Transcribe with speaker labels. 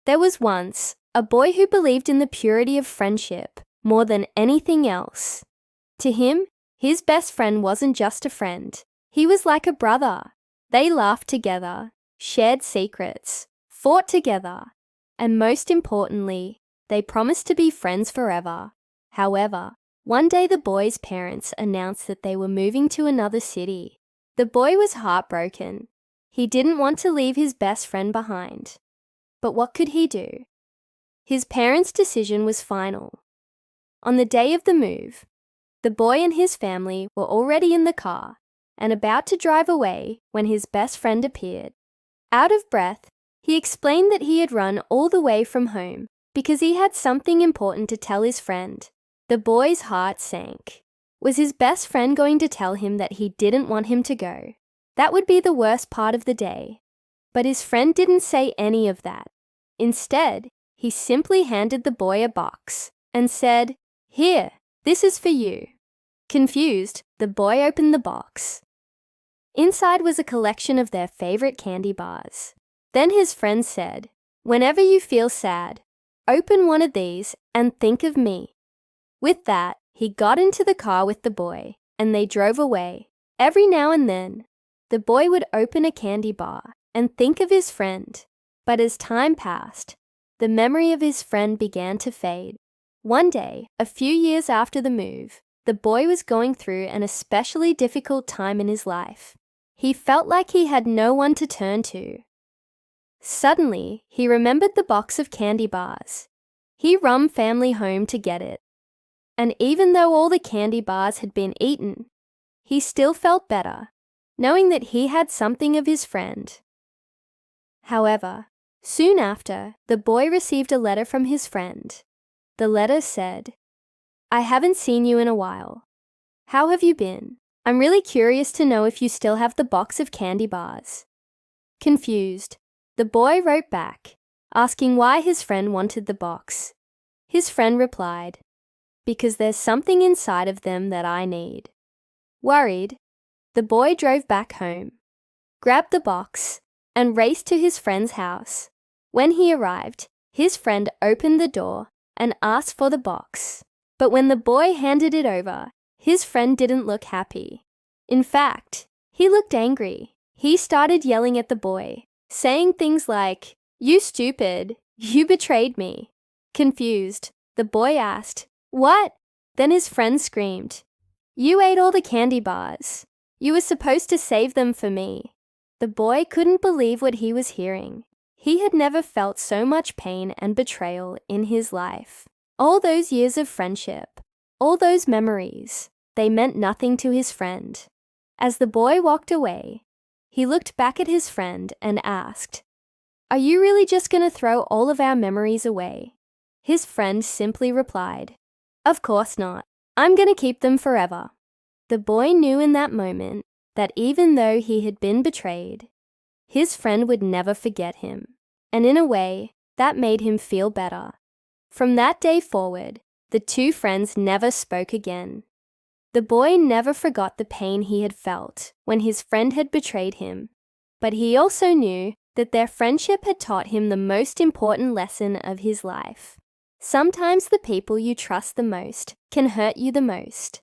Speaker 1: There was once a boy who believed in the purity of friendship more than anything else. To him, his best friend wasn't just a friend. He was like a brother. They laughed together, shared secrets, fought together, and most importantly, they promised to be friends forever. However, one day the boy's parents announced that they were moving to another city. The boy was heartbroken. He didn't want to leave his best friend behind. But what could he do? His parents' decision was final. On the day of the move, the boy and his family were already in the car and about to drive away when his best friend appeared. Out of breath, he explained that he had run all the way from home because he had something important to tell his friend. The boy's heart sank. Was his best friend going to tell him that he didn't want him to go? That would be the worst part of the day. But his friend didn't say any of that. Instead, he simply handed the boy a box and said, "Here, this is for you." Confused, the boy opened the box. Inside was a collection of their favorite candy bars. Then his friend said, "Whenever you feel sad, open one of these and think of me." With that, he got into the car with the boy, and they drove away. Every now and then, the boy would open a candy bar and think of his friend. But as time passed, the memory of his friend began to fade. One day, a few years after the move, the boy was going through an especially difficult time in his life. He felt like he had no one to turn to. Suddenly, he remembered the box of candy bars. He ran family home to get it. And even though all the candy bars had been eaten, he still felt better, knowing that he had something of his friend. However, soon after, the boy received a letter from his friend. The letter said, "I haven't seen you in a while. How have you been? I'm really curious to know if you still have the box of candy bars." Confused, the boy wrote back, asking why his friend wanted the box. His friend replied, "Because there's something inside of them that I need." Worried, the boy drove back home, grabbed the box, and raced to his friend's house. When he arrived, his friend opened the door and asked for the box. But when the boy handed it over, his friend didn't look happy. In fact, he looked angry. He started yelling at the boy, saying things like, "You stupid, you betrayed me." Confused, the boy asked, "What?" Then his friend screamed, "You ate all the candy bars. You were supposed to save them for me." The boy couldn't believe what he was hearing. He had never felt so much pain and betrayal in his life. All those years of friendship, all those memories, they meant nothing to his friend. As the boy walked away, he looked back at his friend and asked, "Are you really just going to throw all of our memories away?" His friend simply replied, "Of course not. I'm going to keep them forever." The boy knew in that moment that even though he had been betrayed, his friend would never forget him. And in a way, that made him feel better. From that day forward, the two friends never spoke again. The boy never forgot the pain he had felt when his friend had betrayed him, but he also knew that their friendship had taught him the most important lesson of his life. Sometimes the people you trust the most can hurt you the most.